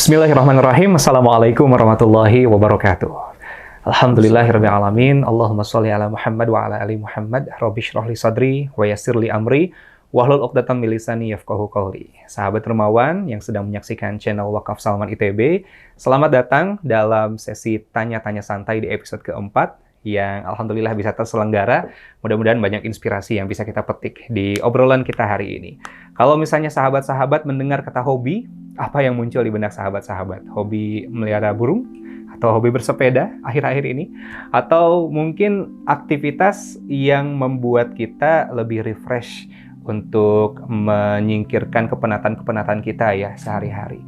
Bismillahirrahmanirrahim. Assalamualaikum warahmatullahi wabarakatuh. Alhamdulillahirabbil alamin. Allahumma sholli ala Muhammad wa ala ali Muhammad. Rabbi shrah li sadri wa yassir li amri wahlul 'uqdatam min lisani yafqahu qawli. Sahabat Dermawan yang sedang menyaksikan channel Wakaf Salman ITB, selamat datang dalam sesi tanya-tanya santai di episode keempat yang alhamdulillah bisa terselenggara. Mudah-mudahan banyak inspirasi yang bisa kita petik di obrolan kita hari ini. Kalau misalnya sahabat-sahabat mendengar kata hobi, apa yang muncul di benak sahabat-sahabat? Hobi melihara burung? Atau hobi bersepeda akhir-akhir ini? Atau mungkin aktivitas yang membuat kita lebih refresh untuk menyingkirkan kepenatan-kepenatan kita ya sehari-hari.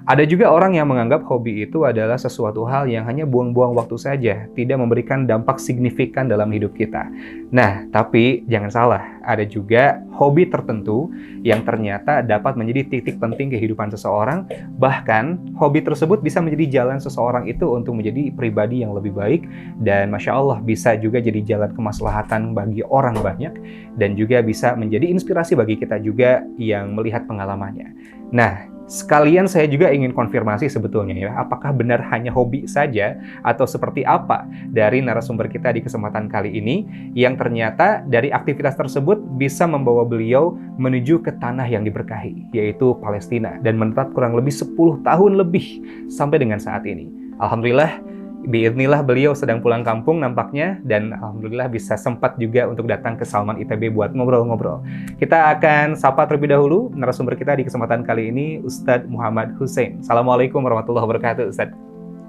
Ada juga orang yang menganggap hobi itu adalah sesuatu hal yang hanya buang-buang waktu saja, tidak memberikan dampak signifikan dalam hidup kita. Nah, tapi jangan salah, ada juga hobi tertentu yang ternyata dapat menjadi titik penting kehidupan seseorang, bahkan hobi tersebut bisa menjadi jalan seseorang itu untuk menjadi pribadi yang lebih baik, dan Masya Allah bisa juga jadi jalan kemaslahatan bagi orang banyak, dan juga bisa menjadi inspirasi bagi kita juga yang melihat pengalamannya. Nah, sekalian saya juga ingin konfirmasi sebetulnya ya, apakah benar hanya hobi saja atau seperti apa dari narasumber kita di kesempatan kali ini yang ternyata dari aktivitas tersebut bisa membawa beliau menuju ke tanah yang diberkahi, yaitu Palestina, dan menetap kurang lebih 10 tahun lebih sampai dengan saat ini. Alhamdulillah, biidznillah beliau sedang pulang kampung nampaknya, dan alhamdulillah bisa sempat juga untuk datang ke Salman ITB buat ngobrol-ngobrol. Kita akan sapa terlebih dahulu narasumber kita di kesempatan kali ini, Ustadz Muhammad Hussein. Assalamualaikum warahmatullahi wabarakatuh, Ustadz.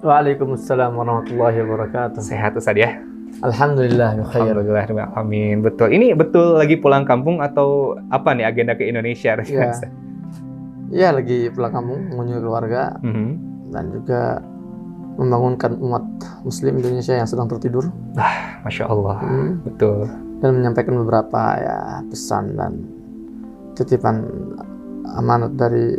Waalaikumsalam warahmatullahi wabarakatuh. Sehat Ustadz ya? Alhamdulillah, khair. Alhamdulillah, amin. Betul. Ini betul lagi pulang kampung atau apa nih agenda ke Indonesia? Ya, ya lagi pulang kampung, mengunjungi keluarga, dan juga membangunkan umat Muslim Indonesia yang sedang tertidur. Masya Allah, betul. Dan menyampaikan beberapa ya pesan dan titipan amanat dari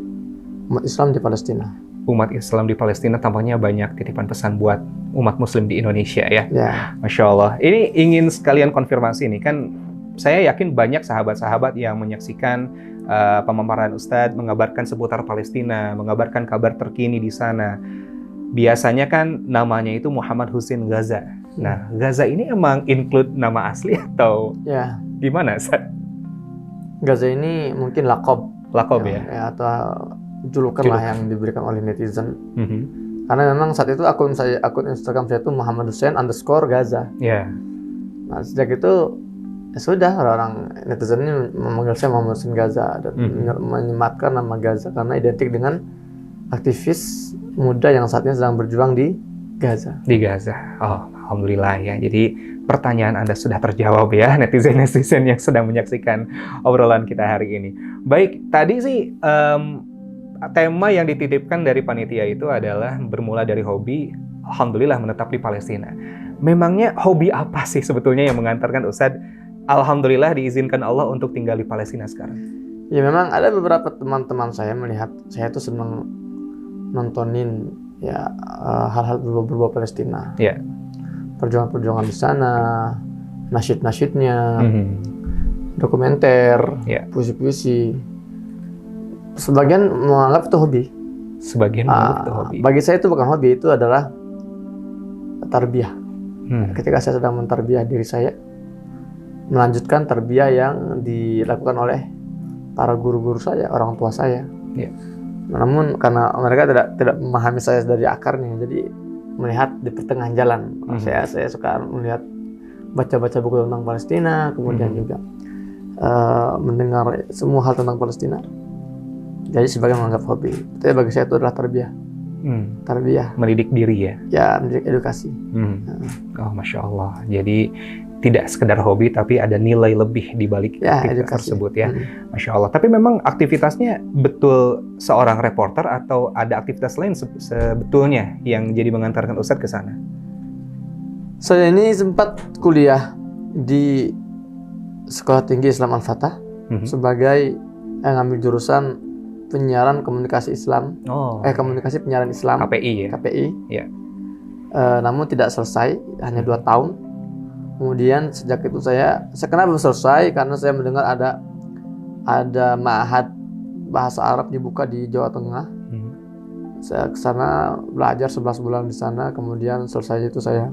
umat Islam di Palestina. Umat Islam di Palestina tampaknya banyak titipan pesan buat umat Muslim di Indonesia ya. Ya. Masya Allah. Ini ingin sekalian konfirmasi nih, kan saya yakin banyak sahabat-sahabat yang menyaksikan pemaparan Ustadz mengabarkan seputar Palestina, mengabarkan kabar terkini di sana. Biasanya kan namanya itu Muhammad Hussein Ghaza. Nah, Ghaza ini emang include nama asli atau Ya. gimana, Ustadz? Gaza ini mungkin lakob ya? Atau julukan lah yang diberikan oleh netizen. Karena memang saat itu akun Instagram saya itu Muhammad_Hussein_Gaza. Ya. Nah, sejak itu ya sudah, orang netizen ini memanggil saya Muhammad Hussein Gaza dan menyematkan nama Gaza karena identik dengan aktivis muda yang saat ini sedang berjuang di Gaza. Di Gaza. Oh, alhamdulillah ya. Jadi pertanyaan Anda sudah terjawab ya, netizen-netizen yang sedang menyaksikan obrolan kita hari ini. Baik, tadi sih tema yang dititipkan dari panitia itu adalah bermula dari hobi, alhamdulillah menetap di Palestina. Memangnya hobi apa sih sebetulnya yang mengantarkan Ustadz alhamdulillah diizinkan Allah untuk tinggal di Palestina sekarang? Ya memang ada beberapa teman-teman saya melihat saya itu senang nontonin ya hal-hal berbau Palestina. Ya. Perjuangan-perjuangan di sana, nasyid-nasyidnya, dokumenter, puisi-puisi. Sebagian menganggap itu hobi. Sebagian menganggap itu hobi. Bagi saya itu bukan hobi, itu adalah tarbiyah. Ketika saya sedang mentarbiyah diri saya, melanjutkan tarbiyah yang dilakukan oleh para guru-guru saya, orang tua saya. Ya. Namun karena mereka tidak memahami saya dari akarnya, jadi melihat di pertengahan jalan. Saya suka melihat, baca-baca buku tentang Palestina, kemudian juga mendengar semua hal tentang Palestina. Jadi sebagai menganggap hobi. Tapi bagi saya itu adalah tarbiyah. Tarbiyah. Mendidik diri ya? Ya, mendidik edukasi. Oh, Masya Allah. Jadi tidak sekedar hobi, tapi ada nilai lebih di balik aktivitas tersebut ya. Masya Allah. Tapi memang aktivitasnya betul seorang reporter atau ada aktivitas lain sebetulnya yang jadi mengantarkan Ustadz ke sana? Saya ini sempat kuliah di Sekolah Tinggi Islam Al-Fatah sebagai ngambil jurusan penyiaran komunikasi Islam. Komunikasi penyiaran Islam. KPI ya? KPI. Ya. Namun tidak selesai, hanya 2 tahun. Kemudian sejak itu saya kenapa selesai, karena saya mendengar ada ma'had bahasa Arab dibuka di Jawa Tengah. Saya ke sana belajar 11 bulan di sana, kemudian selesai itu saya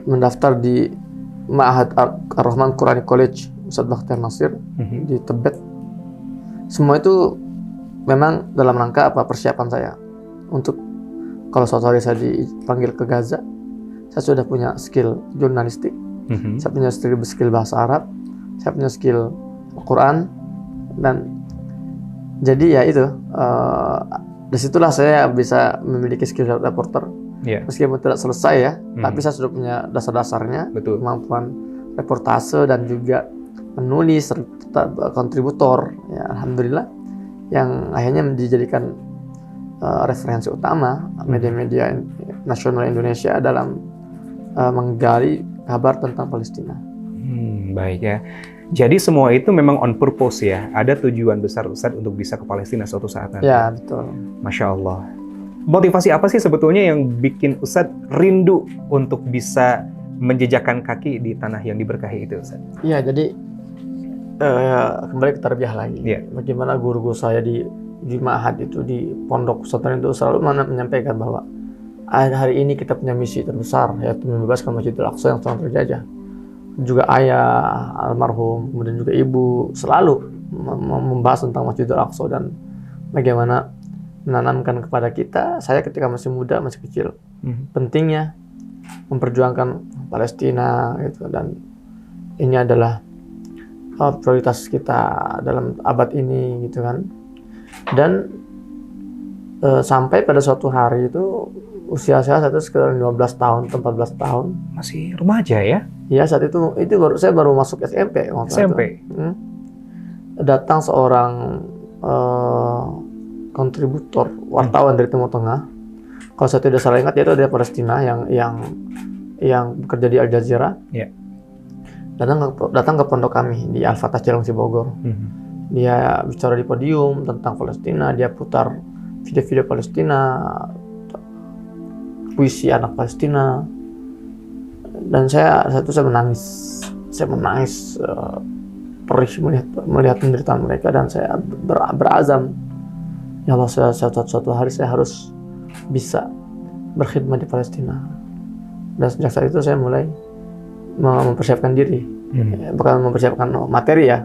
mendaftar di Ma'had Ar-Rahman Quranic College Ustadz Bakhtiar Nasir di Tebet. Semua itu memang dalam rangka persiapan saya untuk kalau suatu hari saya dipanggil ke Gaza, saya sudah punya skill jurnalistik, saya punya skill bahasa Arab, saya punya skill Al-Quran, dan jadi ya itu disitulah saya bisa memiliki skill reporter. Meskipun tidak selesai ya, tapi saya sudah punya dasar-dasarnya, kemampuan reportase dan juga menulis serta kontributor. Ya, alhamdulillah, yang akhirnya dijadikan referensi utama media-media nasional Indonesia dalam menggali kabar tentang Palestina. Baik ya. Jadi semua itu memang on purpose ya. Ada tujuan besar Ustadz untuk bisa ke Palestina suatu saat nanti. Ya, betul. Masya Allah. Motivasi apa sih sebetulnya yang bikin Ustadz rindu untuk bisa menjejakkan kaki di tanah yang diberkahi itu, Ustadz? Iya, jadi kembali ke tarbiyah lagi. Bagaimana guru-guru saya di Ma'had itu, di pondok pesantren itu selalu menyampaikan bahwa hari ini kita punya misi terbesar, yaitu membebaskan Masjidil Aqsa yang sedang terjajah. Juga ayah almarhum, kemudian juga ibu selalu membahas tentang Masjidil Aqsa dan bagaimana menanamkan kepada kita, saya ketika masih muda, masih kecil, pentingnya memperjuangkan Palestina gitu, dan ini adalah prioritas kita dalam abad ini gitu kan. Dan sampai pada suatu hari itu usia saya saat itu sekitar 15 tahun atau 14 tahun. Masih remaja ya? Iya, saat itu saya baru masuk SMP. SMP? Datang seorang kontributor, wartawan dari Timur Tengah. Kalau saya tidak salah ingat, yaitu dari Palestina yang bekerja di Al Jazeera. Datang ke pondok kami di Al-Fatah Cilengsi Bogor. Dia bicara di podium tentang Palestina, dia putar video-video Palestina, puisi anak Palestina, dan saya menangis. Saya menangis perih melihat penderitaan mereka, dan saya berazam, ya Allah, suatu hari saya harus bisa berkhidmat di Palestina. Dan sejak saat itu saya mulai mempersiapkan diri, bukan mempersiapkan materi ya,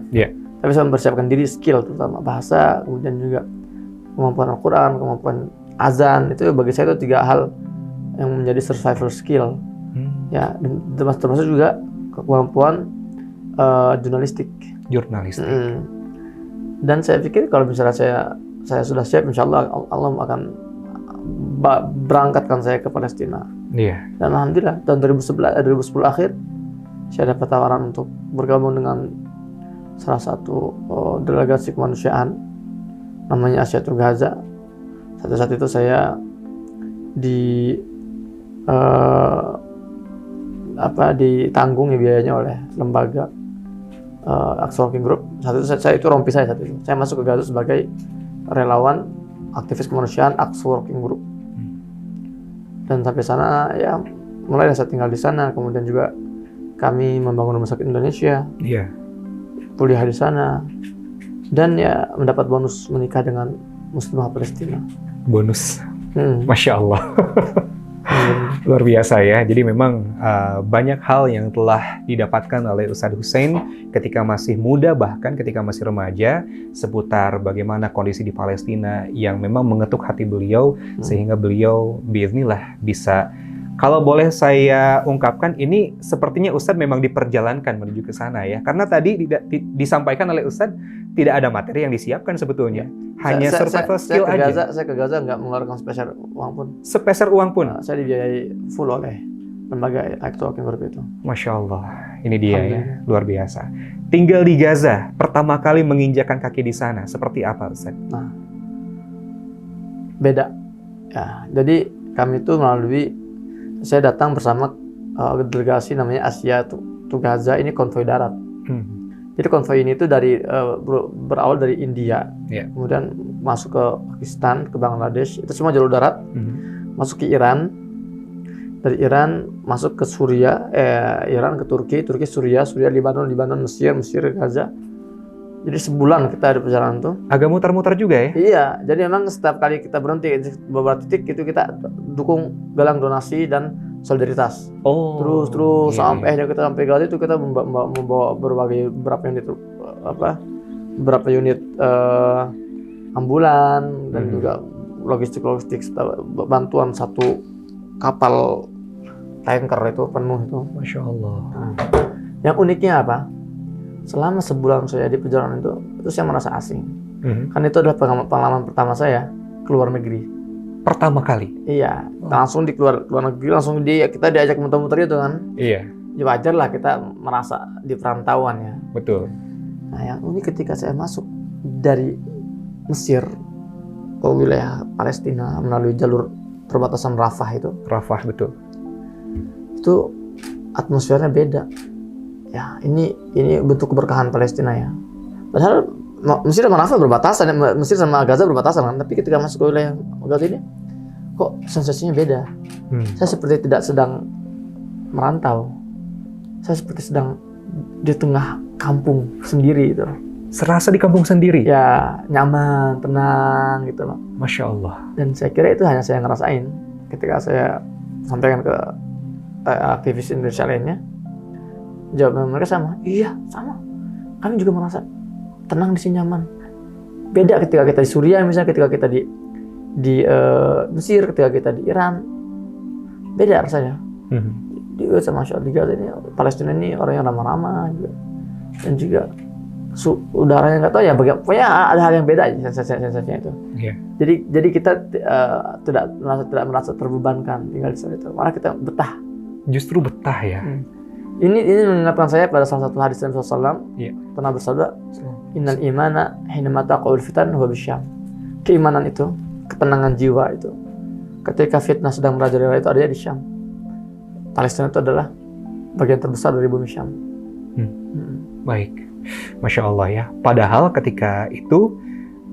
tapi saya mempersiapkan diri, skill terutama bahasa, kemudian juga kemampuan Al-Quran, kemampuan azan. Itu bagi saya itu 3 hal yang menjadi survival skill. Ya, dan termasuk juga kemampuan jurnalistik. Dan saya pikir kalau misalnya saya sudah siap, insya Allah Allah akan berangkatkan saya ke Palestina. Dan alhamdulillah tahun 2010 akhir saya dapat tawaran untuk bergabung dengan salah satu delegasi kemanusiaan namanya Asyatul Gaza. Saat itu saya ditanggung ya biayanya oleh lembaga Aqsa Working Group. Saat itu saya itu rompi saya saat itu. Saya masuk ke Gaza sebagai relawan aktivis kemanusiaan Aqsa Working Group. Dan sampai sana ya mulai saya tinggal di sana, kemudian juga kami membangun rumah sakit Indonesia. Kuliah di sana. Dan ya mendapat bonus menikah dengan muslimah Palestina. Bonus. Masya Allah. Luar biasa ya. Jadi memang banyak hal yang telah didapatkan oleh Ustadz Hussein ketika masih muda, bahkan ketika masih remaja, seputar bagaimana kondisi di Palestina yang memang mengetuk hati beliau, sehingga beliau biiznillah bisa, kalau boleh saya ungkapkan, ini sepertinya Ustadz memang diperjalankan menuju ke sana ya. Karena tadi disampaikan oleh Ustadz, tidak ada materi yang disiapkan sebetulnya. Hanya survival skill aja. Saya ke Gaza nggak mengeluarkan sepeser uang pun. Sepeser uang pun? Saya dibiayai full oleh lembaga Aqsa Working Group itu. Masya Allah. Ini dia ya, luar biasa. Tinggal di Gaza, pertama kali menginjakan kaki di sana, seperti apa Ustadz? Nah, beda. Ya, jadi kami itu saya datang bersama delegasi namanya Asia to Gaza, ini konvoi darat. Jadi konvoi ini itu berawal dari India, kemudian masuk ke Pakistan, ke Bangladesh, itu semua jalur darat, masuk ke Iran, dari Iran masuk ke Iran ke Turki, Suriah, Libanon, Mesir, Gaza, Jadi sebulan kita di perjalanan tuh. Agak muter-muter juga ya? Iya, jadi memang setiap kali kita berhenti di beberapa titik itu kita dukung galang donasi dan solidaritas. Oh. Terus iya, sampai iya. kita sampai Gaza itu kita membawa beberapa unit ambulan dan juga logistik bantuan satu kapal tanker itu penuh itu. Masya Allah. Yang uniknya apa? Selama sebulan saya di perjalanan itu saya merasa asing. Kan itu adalah pengalaman pertama saya keluar negeri. Pertama kali? Iya, langsung di keluar negeri, langsung kita diajak muter-muter gitu kan. Iya. Ya wajar lah kita merasa di perantauan ya. Betul. Nah yang unik ketika saya masuk dari Mesir ke wilayah Palestina melalui jalur perbatasan Rafah itu betul. Itu atmosfernya beda. Ya, ini bentuk keberkahan Palestina ya. Padahal Mesir sama Rafah berbatasan, Mesir sama Gaza berbatasan kan. Tapi ketika masuk ke wilayah Gaza ini, kok sensasinya beda. Saya seperti tidak sedang merantau. Saya seperti sedang di tengah kampung sendiri gitu. Serasa di kampung sendiri? Ya, nyaman, tenang gitu loh. Masya Allah. Dan saya kira itu hanya saya ngerasain ketika saya sampaikan ke aktivis Indonesia lainnya. Jawaban mereka sama, iya sama. Kami juga merasa tenang di sini, nyaman. Beda ketika kita di Suriah misalnya, ketika kita di Mesir, ketika kita di Iran, beda rasanya. Di sama di Gaza ini, Palestina ini orang yang ramah-ramah juga, dan juga udaranya nggak tahu ya, pokoknya ada hal yang beda sensasinya itu. Yeah. Jadi kita tidak merasa terbebankan tinggal di sana itu, malah kita betah. Justru betah ya. Ini mengingatkan saya pada salah satu hadis Nabi SAW pernah bersabda, Innal imana hina mata qaul fitan huwa bisyam. Keimanan itu, ketenangan jiwa itu, ketika fitnah sedang merajalela itu adanya di Syam. Palestina itu adalah bagian terbesar dari bumi Syam. Baik, Masya Allah ya. Padahal ketika itu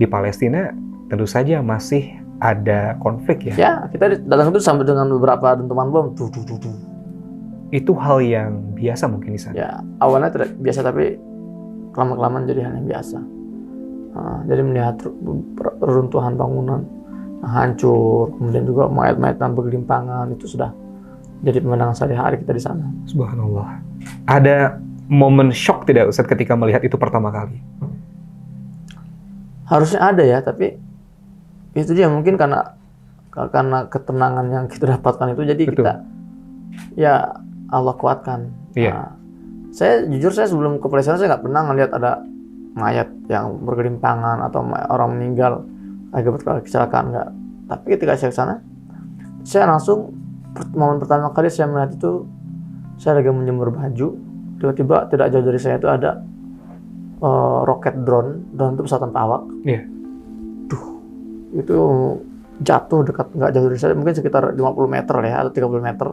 di Palestina tentu saja masih ada konflik ya. Ya, kita datang itu sampai dengan beberapa dentuman bom. Itu hal yang biasa mungkin di sana. Ya, awalnya tidak biasa tapi lama-kelamaan jadi hal yang biasa. Jadi melihat reruntuhan bangunan hancur, kemudian juga mayat-mayat dan bergelimpangan, itu sudah jadi pemandangan sehari-hari kita di sana. Subhanallah. Ada momen shock tidak Ustadz ketika melihat itu pertama kali? Harusnya ada ya, tapi itu dia mungkin karena ketenangan yang kita dapatkan itu, jadi kita ya Allah kuatkan. Iya. Saya sebelum ke Palestina saya nggak pernah ngelihat ada mayat yang bergelimpangan atau orang meninggal akibat kecelakaan, nggak. Tapi ketika saya ke sana, saya langsung momen pertama kali saya melihat itu, saya lagi menjemur baju, tiba-tiba tidak jauh dari saya itu ada roket drone itu pesawat tanpa awak. Iya. Itu jatuh dekat, nggak jauh dari saya, mungkin sekitar 50 meter ya atau 30 meter.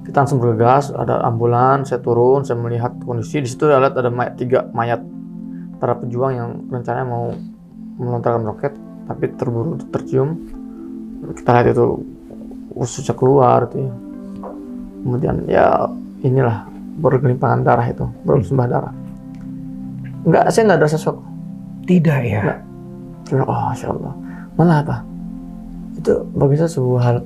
Kita langsung bergegas, ada ambulan, saya turun, saya melihat kondisi di situ, ada 3 mayat para pejuang yang rencananya mau melontarkan roket, tapi terburu tercium. Kita lihat itu ususnya keluar itu. Kemudian ya inilah bergelimpangan darah itu, bersimbah darah. Saya nggak ada sesuatu. Tidak ya? Nggak. Oh, Masya Allah. Malah apa? Itu bagi saya sebuah hal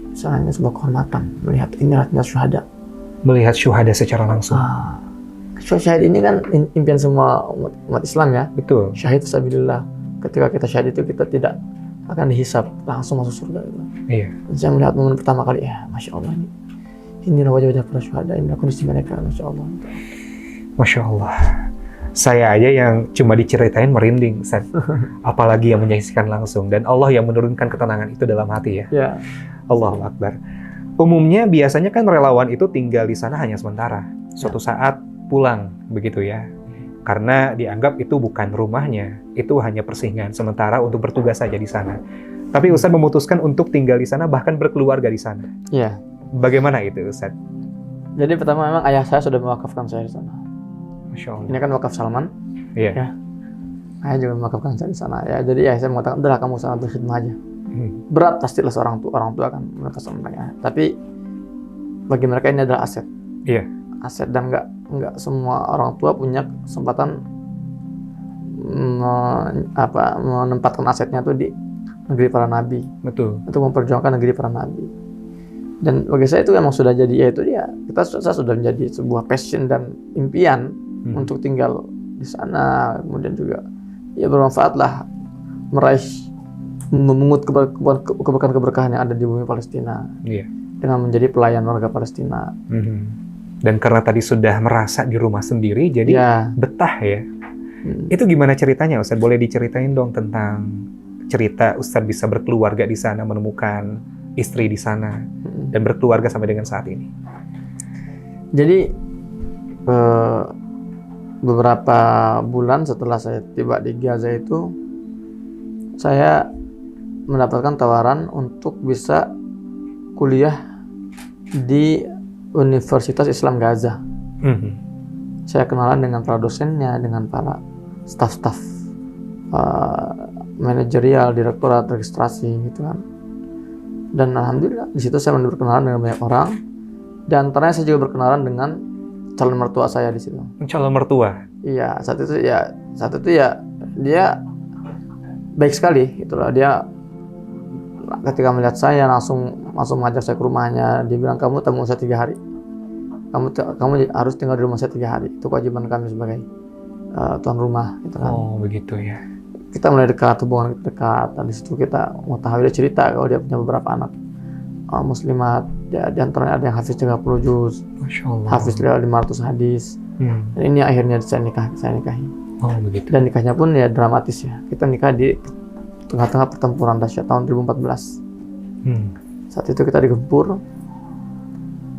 misalnya sebuah kehormatan melihat inilah syuhada. Melihat syuhada secara langsung. Syahid ini kan impian semua umat Islam ya. Betul. Syahid fisabilillah. Ketika kita syahid itu kita tidak akan dihisab, langsung masuk surga itu. Iya. Dan saya melihat momen pertama kali, ya Masya Allah, inilah wajah-wajah para syuhada, inilah kondisi mereka, Masya Allah. Masya Allah. Saya aja yang cuma diceritain merinding, Ustaz. Apalagi yang menyaksikan langsung. Dan Allah yang menurunkan ketenangan itu dalam hati ya. Ya. Allahu Akbar. Umumnya biasanya kan relawan itu tinggal di sana hanya sementara. Suatu saat pulang, begitu ya. Karena dianggap itu bukan rumahnya. Itu hanya persinggahan sementara untuk bertugas saja di sana. Tapi Ustaz memutuskan untuk tinggal di sana, bahkan berkeluarga di sana. Iya. Bagaimana itu, Ustaz? Jadi pertama memang ayah saya sudah mewakafkan saya di sana. Masya Allah. Ini kan wakaf Salman. Iya. Ya. Ayah juga mewakafkan saya di sana. Ya, jadi saya mengatakan, udahlah kamu sana berkhidmah aja. Berat pastilah seorang tua kan melepaskan mereka. Tapi bagi mereka ini adalah aset. Iya. aset, dan nggak semua orang tua punya kesempatan menempatkan asetnya tuh di negeri para nabi, Betul. untuk memperjuangkan negeri para nabi. Dan bagi saya itu emang sudah jadi, ya itu dia, saya sudah menjadi sebuah passion dan impian untuk tinggal di sana, kemudian juga ya bermanfaat lah, meraih, memungut keberkahan yang ada di bumi Palestina, dengan menjadi pelayan warga Palestina. Dan karena tadi sudah merasa di rumah sendiri, jadi betah ya. Itu gimana ceritanya, Ustadz? Boleh diceritain dong tentang cerita Ustadz bisa berkeluarga di sana, menemukan istri di sana, dan berkeluarga sampai dengan saat ini. Jadi beberapa bulan setelah saya tiba di Gaza itu, saya mendapatkan tawaran untuk bisa kuliah di Universitas Islam Gaza. Saya kenalan dengan para dosennya, dengan para staf-staf manajerial, direktorat, registrasi gitu kan. Dan alhamdulillah di situ saya berkenalan dengan banyak orang. Dan antaranya saya juga berkenalan dengan calon mertua saya di situ. Calon mertua? Iya, saat itu ya dia baik sekali gitulah. Dia ketika melihat saya langsung mengajak saya ke rumahnya. Dia bilang, kamu tamu saya 3 hari. Kamu harus tinggal di rumah saya 3 hari. Itu kewajiban kami sebagai tuan rumah gitu kan. Oh, begitu ya. Kita mulai dekat, hubungan dekat. Dan di situ kita mengetahui, dia cerita kalau dia punya beberapa anak muslimat. Di antaranya ada yang hafiz 30 juz, Masya Allah. hafiz 500 hadis. Dan ini akhirnya saya nikahi. Oh, begitu. Dan nikahnya pun ya dramatis ya. Kita nikah di tengah-tengah pertempuran dahsyat tahun 2014. Saat itu kita digempur.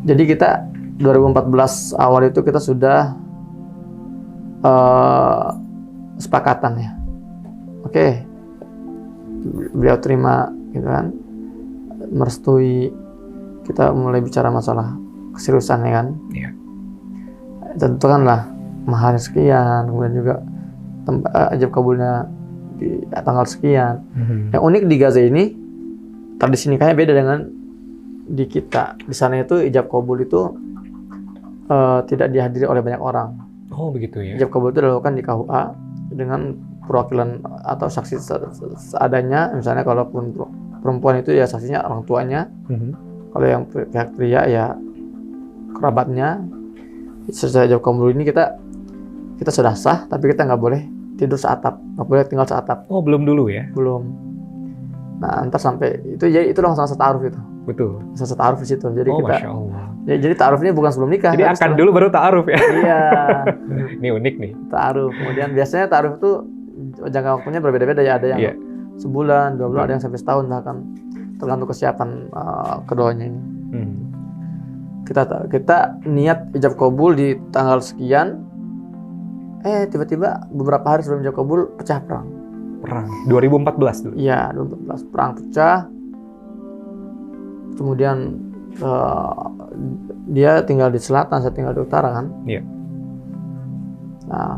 Jadi kita 2014 awal itu kita sudah sepakatan ya. Oke, beliau terima gitu kan, merestui, kita mulai bicara masalah keseriusan ya kan. Tentukanlah mahar sekian, kemudian juga ijab kabulnya di tanggal sekian. Yang unik di Gaza ini, tradisi nikahnya beda dengan di kita. Di sana itu ijab kabul itu tidak dihadiri oleh banyak orang. Oh, begitu ya. Ijab kabul itu dilakukan di KUA dengan perwakilan atau saksi seadanya. Misalnya kalau perempuan itu ya saksinya orang tuanya. Kalau yang pihak pria ya kerabatnya. Secara ijab kabul ini kita sudah sah, tapi kita nggak boleh tidur seatap, nggak boleh tinggal seatap. Oh, belum dulu ya? Belum. Nah, ntar sampai itu, jadi itu langsung ta'aruf itu. Betul. Langsung ta'aruf di situ. Jadi kita. Masya Allah. Jadi ta'aruf ini bukan sebelum nikah. Jadi akad dulu baru ta'aruf ya? Iya. Ini unik nih. Ta'aruf. Kemudian biasanya ta'aruf itu jangka waktunya berbeda-beda ya. Ada yang sebulan, 2 bulan, ada yang sampai setahun bahkan. Tergantung kesiapan keduanya ini. Kita niat ijab kabul di tanggal sekian. Tiba-tiba beberapa hari sebelum ijab kabul pecah perang. 2014 dulu? Iya, 2014 perang pecah. Kemudian dia tinggal di selatan, saya tinggal di utara kan. Iya. Nah,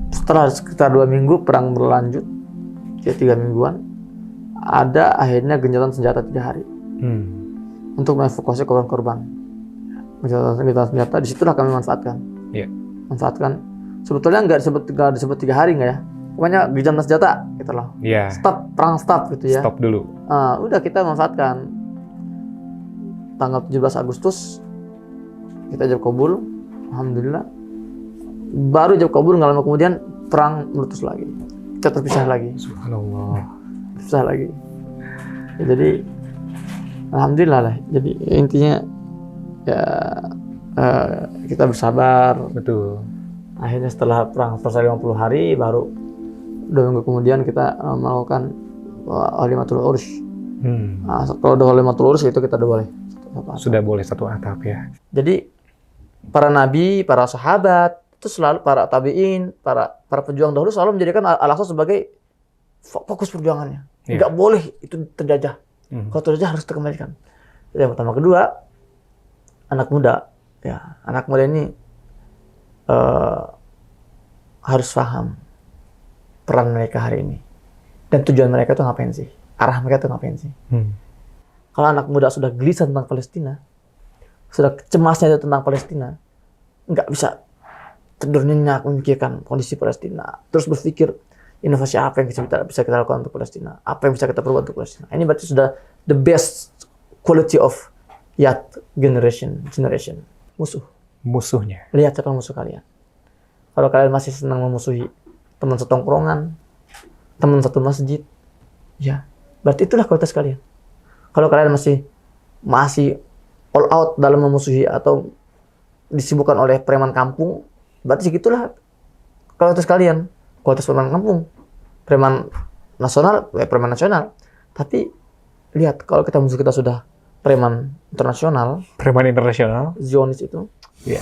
setelah sekitar 2 minggu perang berlanjut, 3 mingguan, ada akhirnya gencatan senjata 3 hari untuk mengevakuasi korban-korban. Gencatan senjata, disitulah kami manfaatkan. Iya. Manfaatkan. Sebetulnya nggak disebut 3 hari nggak ya? Pokoknya gencatan senjata gitu loh. Iya. Stop, perang stop gitu ya. Stop dulu. Udah kita manfaatkan. Tanggal 17 Agustus kita ijab kabul, alhamdulillah. Baru ijab kabul nggak lama kemudian perang meletus lagi. Kita terpisah lagi. Subhanallah. Terpisah lagi. Ya, jadi alhamdulillah lah. Jadi intinya ya kita bersabar. Betul. Akhirnya setelah perang selesai 50 hari, baru 2 minggu kemudian kita melakukan Holimatul Urus. Kalau udah Holimatul Urus itu kita udah boleh. Sudah boleh satu atap ya. Jadi para nabi, para sahabat itu selalu, para tabiin, para pejuang dahulu selalu menjadikan Al-Aqsa sebagai fokus perjuangannya. Nggak boleh itu terjajah. Kalau terjajah harus dikembalikan. Yang pertama. Kedua, anak muda. Ya, anak muda ini harus paham peran mereka hari ini dan tujuan mereka itu ngapain sih, arah mereka itu ngapain sih. Kalau anak muda sudah gelisah tentang Palestina, sudah cemasnya itu tentang Palestina, nggak bisa tidur nyenyak memikirkan kondisi Palestina, terus berpikir inovasi apa yang bisa kita lakukan untuk Palestina, apa yang bisa kita perbuat untuk Palestina. Ini berarti sudah the best quality of generation. Musuhnya. Lihat siapa musuh kalian. Kalau kalian masih senang memusuhi teman setongkrongan, teman satu masjid, ya berarti itulah kualitas kalian. Kalau kalian masih all out dalam memusuhi atau disibukkan oleh preman kampung, berarti segitulah kualitas kalian. Kualitas preman kampung, preman nasional. Tapi lihat, kalau musuh kita sudah preman internasional, Preman internasional. Zionis itu, Iya.